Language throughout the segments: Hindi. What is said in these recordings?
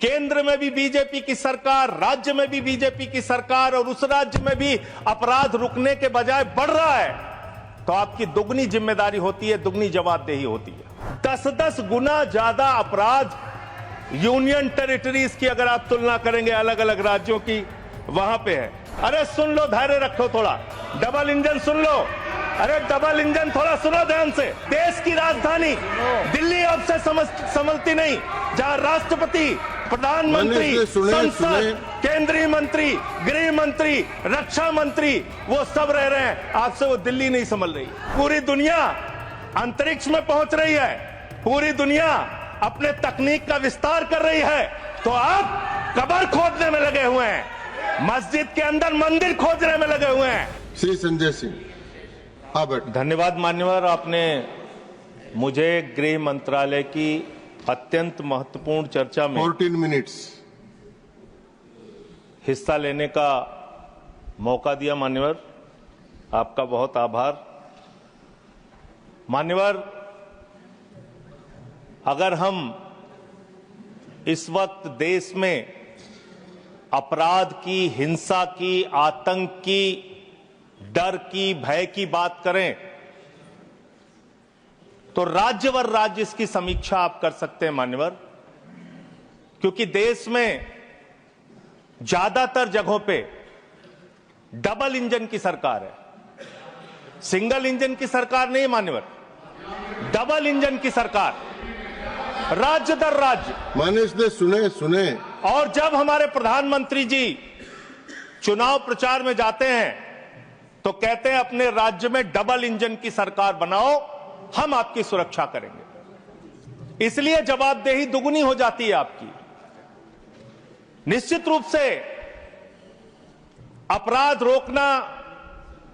केंद्र में भी बीजेपी की सरकार, राज्य में भी बीजेपी की सरकार, और उस राज्य में भी अपराध रुकने के बजाय बढ़ रहा है, तो आपकी दुगनी जिम्मेदारी होती है, दुगनी जवाबदेही होती है। 10-10 गुना ज्यादा अपराध यूनियन टेरिटरीज की अगर आप तुलना करेंगे अलग अलग राज्यों की, वहां पे है। अरे सुन लो, धैर्य रखो थोड़ा, डबल इंजन सुन लो, अरे डबल इंजन थोड़ा सुनो ध्यान से। देश की राजधानी दिल्ली आपसे समझती नहीं, जहां राष्ट्रपति, प्रधानमंत्री, संसद, केंद्रीय मंत्री, गृह मंत्री, रक्षा मंत्री, वो सब रह रहे हैं, आपसे वो दिल्ली नहीं समझ रही। पूरी दुनिया अंतरिक्ष में पहुंच रही है, पूरी दुनिया अपने तकनीक का विस्तार कर रही है, तो आप कब्र खोदने में लगे हुए हैं, मस्जिद के अंदर मंदिर खोदने में लगे हुए हैं। श्री संजय सिंह। धन्यवाद मान्यवर, आपने मुझे गृह मंत्रालय की अत्यंत महत्वपूर्ण चर्चा में 14 मिनट्स हिस्सा लेने का मौका दिया। मान्यवर, आपका बहुत आभार। मान्यवर, अगर हम इस वक्त देश में अपराध की, हिंसा की, आतंक की, डर की, भय की बात करें, तो राज्यवर राज्य इसकी समीक्षा आप कर सकते हैं मान्यवर, क्योंकि देश में ज्यादातर जगहों पे डबल इंजन की सरकार है, सिंगल इंजन की सरकार नहीं है मान्यवर, डबल इंजन की सरकार, राज्य दर राज्य। मानिश ने सुने। और जब हमारे प्रधानमंत्री जी चुनाव प्रचार में जाते हैं तो कहते हैं अपने राज्य में डबल इंजन की सरकार बनाओ, हम आपकी सुरक्षा करेंगे। इसलिए जवाबदेही दुगनी हो जाती है आपकी। निश्चित रूप से अपराध रोकना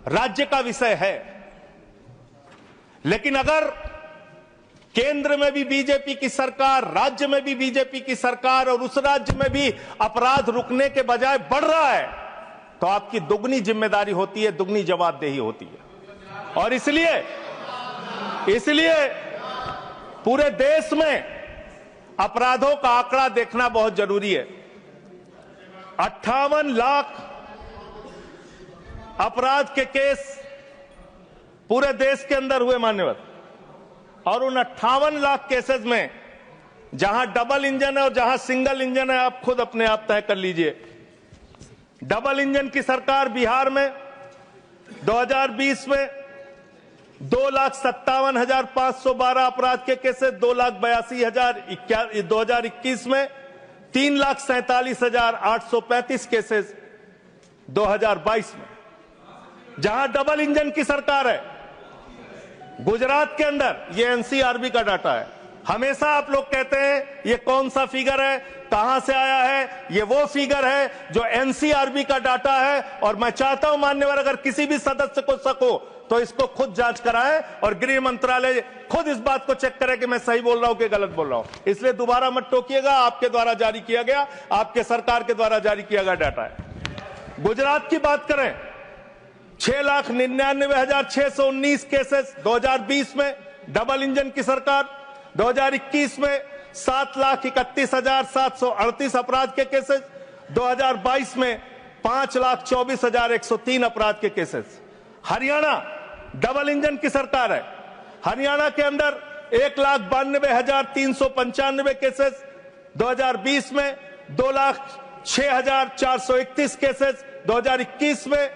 राज्य का विषय है, लेकिन अगर केंद्र में भी बीजेपी की सरकार, राज्य में भी बीजेपी की सरकार, और उस राज्य में भी अपराध रुकने के बजाय बढ़ रहा है, तो आपकी दुगनी जिम्मेदारी होती है, दुगनी जवाबदेही होती है। और इसलिए पूरे देश में अपराधों का आंकड़ा देखना बहुत जरूरी है। 58 लाख अपराध के केस पूरे देश के अंदर हुए मान्यवर, और उन 58 लाख केसेस में जहां डबल इंजन है और जहां सिंगल इंजन है, आप खुद अपने आप तय कर लीजिए। डबल इंजन की सरकार बिहार में 2020 में 2,57,512 अपराध के केसेस, 2,82,000। 2021 में 3,47,835 केसेस 2022 में। जहां डबल इंजन की सरकार है, गुजरात के अंदर, ये एनसीआरबी का डाटा है। हमेशा आप लोग कहते हैं ये कौन सा फिगर है, कहां से आया है, ये वो फिगर है जो एनसीआरबी का डाटा है। और मैं चाहता हूं मान्यवर, अगर किसी भी सदस्य को शक हो तो इसको खुद जांच कराएं, और गृह मंत्रालय खुद इस बात को चेक करे कि मैं सही बोल रहा हूं कि गलत बोल रहा हूं। इसलिए दोबारा मत टोकिएगा, आपके द्वारा जारी किया गया, आपके सरकार के द्वारा जारी किया गया डाटा है। गुजरात की बात करें, 6,99,619 केसेस 2020 में, डबल इंजन की सरकार। 2021 में 7,31,738 अपराध के केसेस। 2022 में 5,24,103 अपराध के केसेस। हरियाणा डबल इंजन की सरकार है, हरियाणा के अंदर 1,92,395 केसेस। 2020 में 2,06,431 केसेस। 2021 में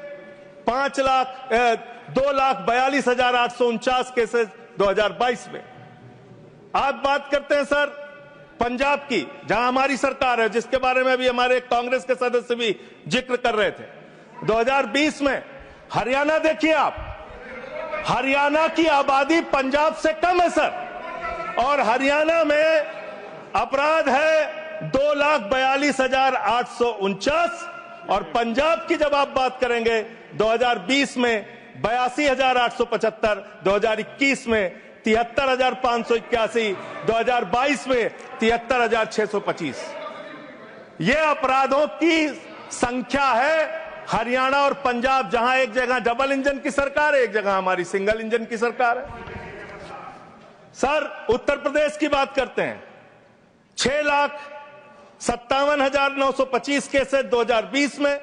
2,42,849 केसेस 2022 में। आप बात करते हैं सर पंजाब की, जहां हमारी सरकार है, जिसके बारे में अभी हमारे कांग्रेस के सदस्य भी जिक्र कर रहे थे। 2020 में हरियाणा देखिए आप, हरियाणा की आबादी पंजाब से कम है सर, और हरियाणा में अपराध है 2,42,849। और पंजाब की जब आप बात करेंगे 2020 में 82,875, 2021 में 73,581, 2022 में 73,625। ये अपराधों की संख्या है हरियाणा और पंजाब, जहां एक जगह डबल इंजन की सरकार है, एक जगह हमारी सिंगल इंजन की सरकार है। सर उत्तर प्रदेश की बात करते हैं, 57,925 केसेस 2020 में,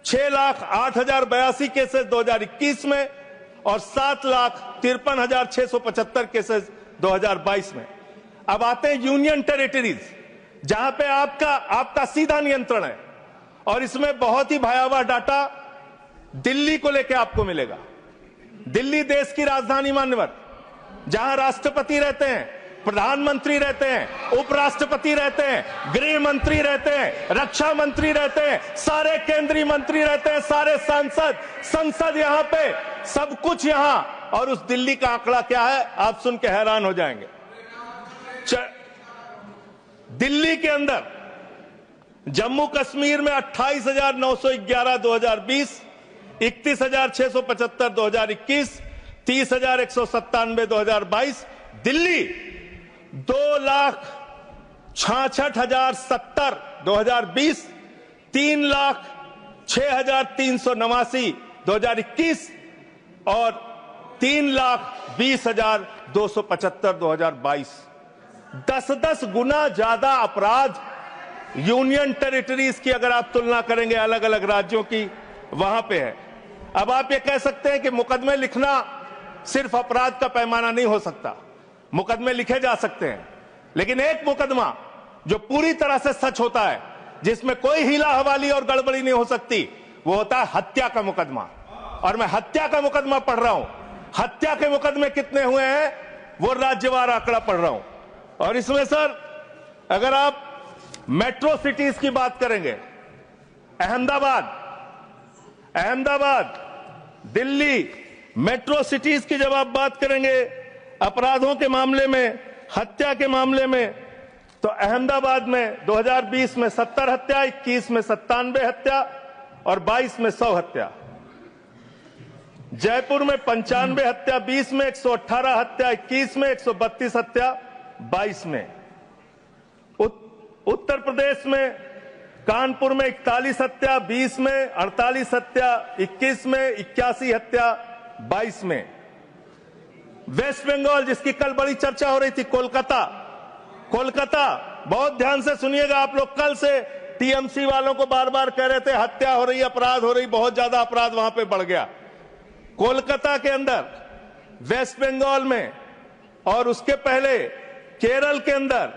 6,08,082 केसेस 2021 में और 7,53,675 केसेस 2022 में। अब आते हैं यूनियन टेरिटरीज, जहां पे आपका सीधा नियंत्रण है, और इसमें बहुत ही भयावह डाटा दिल्ली को लेकर आपको मिलेगा। दिल्ली देश की राजधानी मान्यवर, जहां राष्ट्रपति रहते हैं, प्रधानमंत्री रहते हैं, उपराष्ट्रपति रहते हैं, गृह मंत्री रहते हैं, रक्षा मंत्री रहते हैं, सारे केंद्रीय मंत्री रहते हैं, सारे संसद यहां पे, सब कुछ यहां। और उस दिल्ली का आंकड़ा क्या है, आप सुन के हैरान हो जाएंगे। दिल्ली के अंदर जम्मू कश्मीर में 28,911 2020, 31,675 2021, 30,197 2022। दिल्ली 2,66,070 2020, 3,06,389 2021 और 3,20,275 2022। 10-10 गुना ज्यादा अपराध यूनियन टेरिटरीज की अगर आप तुलना करेंगे अलग अलग राज्यों की, वहां पे है। अब आप ये कह सकते हैं कि मुकदमे लिखना सिर्फ अपराध का पैमाना नहीं हो सकता, मुकदमे लिखे जा सकते हैं, लेकिन एक मुकदमा जो पूरी तरह से सच होता है, जिसमें कोई हीला हवाली और गड़बड़ी नहीं हो सकती, वो होता है हत्या का मुकदमा। और मैं हत्या का मुकदमा पढ़ रहा हूं। हत्या के मुकदमे कितने हुए हैं वो राज्यवार आंकड़ा पढ़ रहा हूं। और इसमें सर अगर आप मेट्रो सिटीज की बात करेंगे, अहमदाबाद, दिल्ली, मेट्रो सिटीज की जब आप बात करेंगे अपराधों के मामले में, हत्या के मामले में, तो अहमदाबाद में 2020 में 70 हत्या, 21 में 97 हत्या और 22 में 100 हत्या। जयपुर में 95 हत्या, 20 में 118 हत्या, 21 में 132 हत्या, 22 में। उत्तर प्रदेश में कानपुर में 41 हत्या, 20 में 48 हत्या, 21 में 81 हत्या, 22 में। वेस्ट बंगाल, जिसकी कल बड़ी चर्चा हो रही थी, कोलकाता, बहुत ध्यान से सुनिएगा आप लोग। कल से टीएमसी वालों को बार बार कह रहे थे हत्या हो रही, अपराध हो रही, बहुत ज्यादा अपराध वहां पे बढ़ गया। कोलकाता के अंदर, वेस्ट बंगाल में और उसके पहले केरल के अंदर,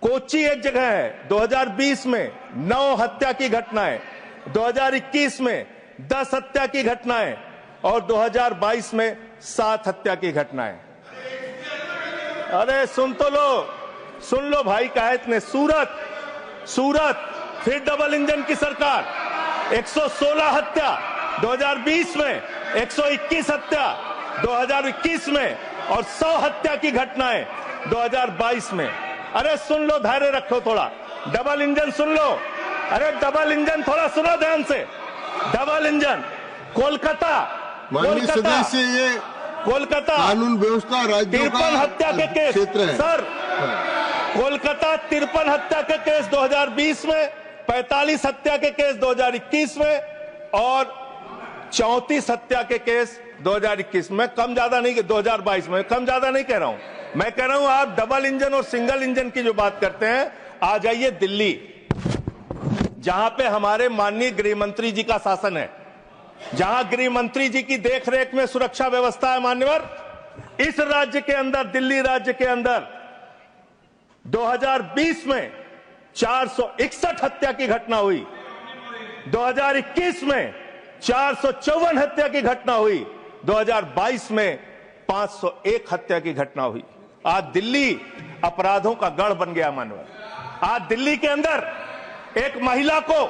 कोच्चि एक जगह है, 2020 में 9 हत्या की घटनाएं, 2021 में 10 हत्या की घटनाएं और 2022 में 7 हत्या की घटनाएं। अरे सुन लो भाई, कहा इतने। सूरत फिर डबल इंजन की सरकार, 116 हत्या 2020 में, 121 हत्या 2021 में और 100 हत्या की घटनाएं 2022 में। अरे सुन लो, धैर्य रखो थोड़ा। डबल इंजन सुन लो, अरे डबल इंजन थोड़ा सुनो ध्यान से। डबल इंजन कोलकाता, कानून व्यवस्था राज्यों का 53 हत्या के केस क्षेत्र है सर। कोलकाता 53 हत्या के केस 2020 में, 45 हत्या के केस 2021 में और 34 हत्या के केस 2021 में। कम ज्यादा नहीं, 2022 में कम ज्यादा नहीं कह रहा हूं। मैं कह रहा हूं आप डबल इंजन और सिंगल इंजन की जो बात करते हैं, आ जाइए दिल्ली, जहां पे हमारे माननीय गृह मंत्री जी का शासन है, जहां गृह मंत्री जी की देखरेख में सुरक्षा व्यवस्था है मान्यवर। इस राज्य के अंदर, दिल्ली राज्य के अंदर 2020 में 461 हत्या की घटना हुई, 2021 में 454 हत्या की घटना हुई, 2022 में 501 हत्या की घटना हुई। आज दिल्ली अपराधों का गढ़ बन गया मानवर। आज दिल्ली के अंदर एक महिला को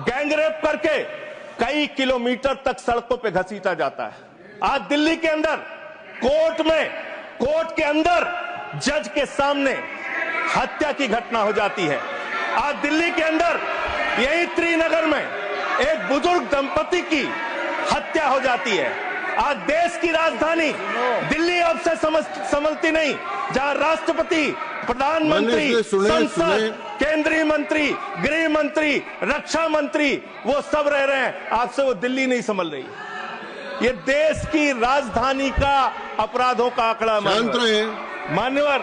गैंगरेप करके कई किलोमीटर तक सड़कों पे घसीटा जाता है। आज दिल्ली के अंदर कोर्ट के अंदर जज के सामने हत्या की घटना हो जाती है। आज दिल्ली के अंदर यही त्रिनगर में एक बुजुर्ग दंपति की हत्या हो जाती है। आज देश की राजधानी दिल्ली अब से संभलती नहीं, जहां राष्ट्रपति, प्रधानमंत्री, संसद, केंद्रीय मंत्री, गृह मंत्री, रक्षा मंत्री वो सब रह रहे हैं, आपसे वो दिल्ली नहीं संभल रही। ये देश की राजधानी का अपराधों का आंकड़ा मान्यवर।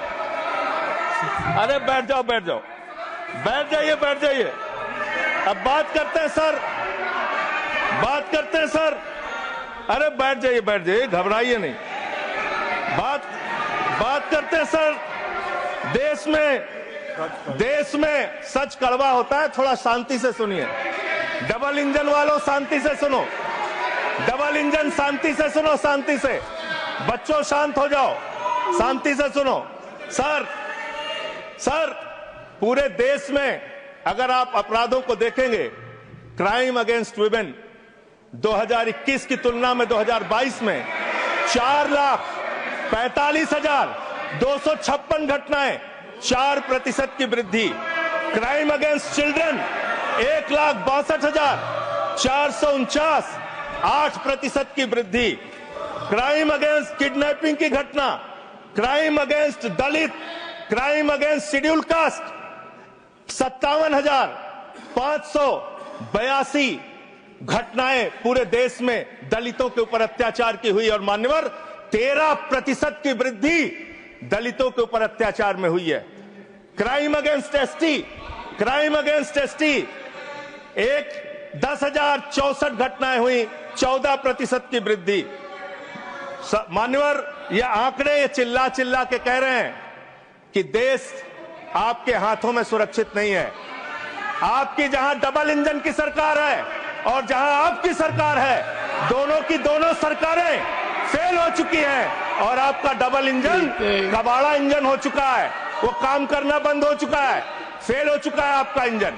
अरे बैठ जाओ। बैठ जाइए, बैठ जाइए। अब बात करते हैं सर, बात करते हैं सर। अरे बैठ जाइए, बैठ जाइए, घबराइए नहीं। बात करते हैं सर। देश में सच कड़वा होता है, थोड़ा शांति से सुनिए। डबल इंजन वालों शांति से सुनो, डबल इंजन शांति से सुनो, शांति से। बच्चों शांत हो जाओ, शांति से सुनो। सर पूरे देश में अगर आप अपराधों को देखेंगे, क्राइम अगेंस्ट वुमेन 2021 की तुलना में 2022 में 4,45,256 घटनाएं, 4% की वृद्धि। क्राइम अगेंस्ट चिल्ड्रन 1,62,449, 8% की वृद्धि। क्राइम अगेंस्ट किडनैपिंग की घटना, क्राइम अगेंस्ट दलित, क्राइम अगेंस्ट शेड्यूल कास्ट 57,582 घटनाएं पूरे देश में दलितों के ऊपर अत्याचार की हुई। और मान्यवर 13% की वृद्धि दलितों के ऊपर अत्याचार में हुई है। Crime against ST, crime against ST 10,064 घटनाएं हुई, 14% की वृद्धि। मान्यवर ये आंकड़े ये चिल्ला चिल्ला के कह रहे हैं कि देश आपके हाथों में सुरक्षित नहीं है। आपकी जहां डबल इंजन की सरकार है और जहां आपकी सरकार है, दोनों की दोनों सरकारें फेल हो चुकी हैं और आपका डबल इंजन कबाड़ा इंजन हो चुका है। वो काम करना बंद हो चुका है, फेल हो चुका है आपका इंजन।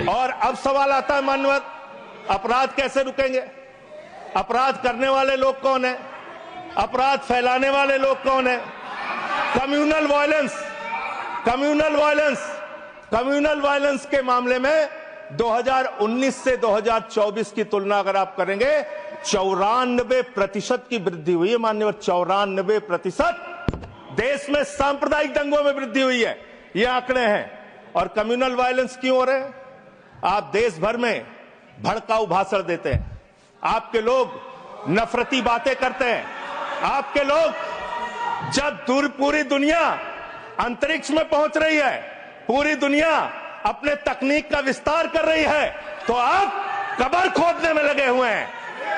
और अब सवाल आता है मानवत, अपराध कैसे रुकेंगे? अपराध करने वाले लोग कौन है? अपराध फैलाने वाले लोग कौन है? Communal violence, communal violence, communal violence के मामले में 2019 से 2024 की तुलना अगर आप करेंगे 94% की वृद्धि हुई है। माननीय 94% देश में सांप्रदायिक दंगों में वृद्धि हुई है, ये आंकड़े हैं। और कम्युनल वायलेंस क्यों हो रहे हैं? आप देश भर में भड़काऊ भाषण देते हैं, आपके लोग नफरती बातें करते हैं, आपके लोग जब पूरी दुनिया अंतरिक्ष में पहुंच रही है, पूरी दुनिया अपने तकनीक का विस्तार कर रही है, तो आप कब्र खोदने में लगे हुए हैं,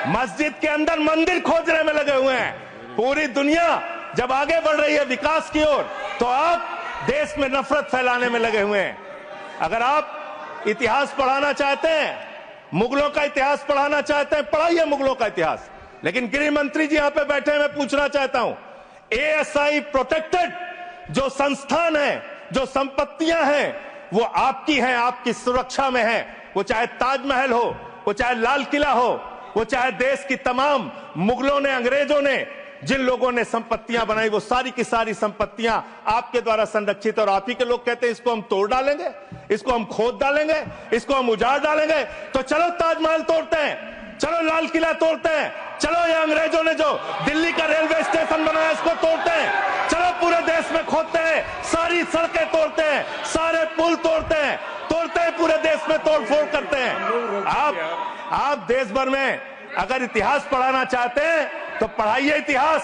मस्जिद के अंदर मंदिर खोजने में लगे हुए हैं। पूरी दुनिया जब आगे बढ़ रही है विकास की ओर, तो आप देश में नफरत फैलाने में लगे हुए हैं। अगर आप इतिहास पढ़ाना चाहते हैं, मुगलों का इतिहास पढ़ाना चाहते हैं, पढ़ाइए मुगलों का इतिहास। लेकिन गृह मंत्री जी यहां पे बैठे हैं, मैं पूछना चाहता हूं, एएसआई प्रोटेक्टेड जो संस्थान है, जो संपत्तियां हैं, वो आपकी हैं, आपकी सुरक्षा में है। वो चाहे ताजमहल हो, वो चाहे लाल किला हो, वो चाहे देश की तमाम मुगलों ने, अंग्रेजों ने जिन लोगों ने संपत्तियां बनाई, वो सारी की सारी संपत्तियां आपके द्वारा संरक्षित। और आप ही के लोग कहते हैं इसको हम तोड़ डालेंगे, इसको हम खोद डालेंगे, इसको हम उजाड़ डालेंगे। तो चलो ताजमहल तोड़ते हैं, चलो लाल किला तोड़ते हैं, चलो ये अंग्रेजों ने जो दिल्ली का रेलवे स्टेशन बनाया इसको तोड़ते हैं, चलो पूरे देश में खोदते हैं, सारी सड़कें तोड़ते हैं, सारे पुल तोड़ते हैं, पूरे देश में तोड़फोड़ करते हैं। आप देश भर में अगर इतिहास पढ़ाना चाहते हैं तो पढ़ाइए इतिहास,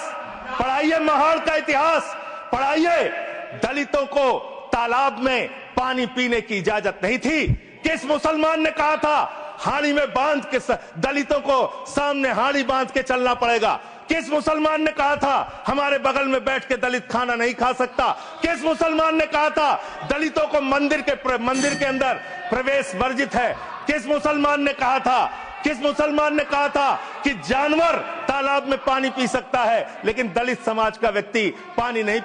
पढ़ाइए महाड़ का इतिहास, पढ़ाइए दलितों को तालाब में पानी पीने की इजाजत नहीं थी। किस मुसलमान ने कहा था हाड़ी में बांध के दलितों को सामने हाड़ी बांध के चलना पड़ेगा? किस मुसलमान ने कहा था हमारे बगल में बैठ के दलित खाना नहीं खा सकता? किस मुसलमान ने कहा था दलितों को मंदिर के अंदर प्रवेश वर्जित है? किस मुसलमान ने कहा था, किस मुसलमान ने कहा था कि जानवर तालाब में पानी पी सकता है लेकिन दलित समाज का व्यक्ति पानी नहीं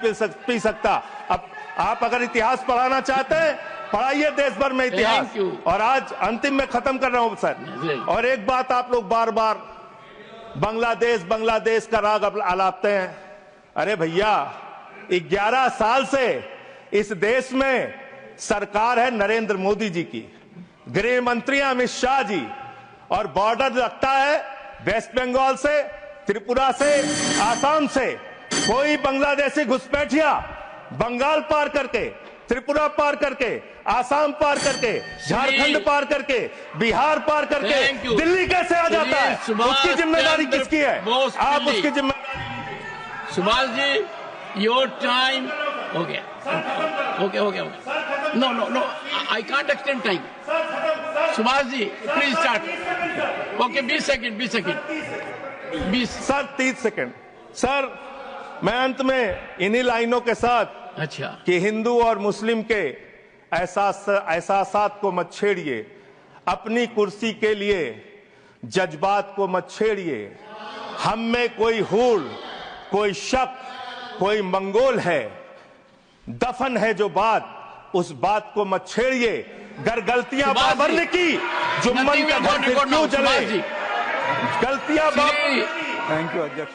पी सकता? अब आप अगर इतिहास पढ़ाना चाहते हैं, पढ़ाइए देश भर में इतिहास। और आज अंतिम में खत्म कर रहा हूं सर, और एक बात आप लोग बार बार बांग्लादेश का राग आलापते हैं। अरे भैया 11 साल से इस देश में सरकार है नरेंद्र मोदी जी की, गृह मंत्री अमित शाह जी, और बॉर्डर लगता है वेस्ट बंगाल से, त्रिपुरा से, आसाम से। कोई बांग्लादेशी घुसपैठिया बंगाल पार करके, त्रिपुरा पार करके, आसाम पार करके, झारखंड पार करके, बिहार पार करके दिल्ली कैसे आ जाता है? उसकी जिम्मेदारी किसकी है? आप उसकी जिम्मेदारी। सुभाष जी, योर टाइम हो गया। Okay no I can't extend time. Subhash ji, please start. Okay, 20 seconds, 20 seconds. 20. Sir 30 second. Sir मैं अंत में इन्हीं लाइनों के साथ अच्छा, कि हिंदू और मुस्लिम के एहसासात को मत छेड़िए, अपनी कुर्सी के लिए जज्बात को मत छेड़िए। हम में कोई हूल, कोई शक, कोई मंगोल है, दफन है जो बात, उस बात को मत छेड़िए। गर गलतियां बाबर ने की, जुम्मन का घर फिर क्यों जले? गलतियां बाबर। थैंक यू अध्यक्ष।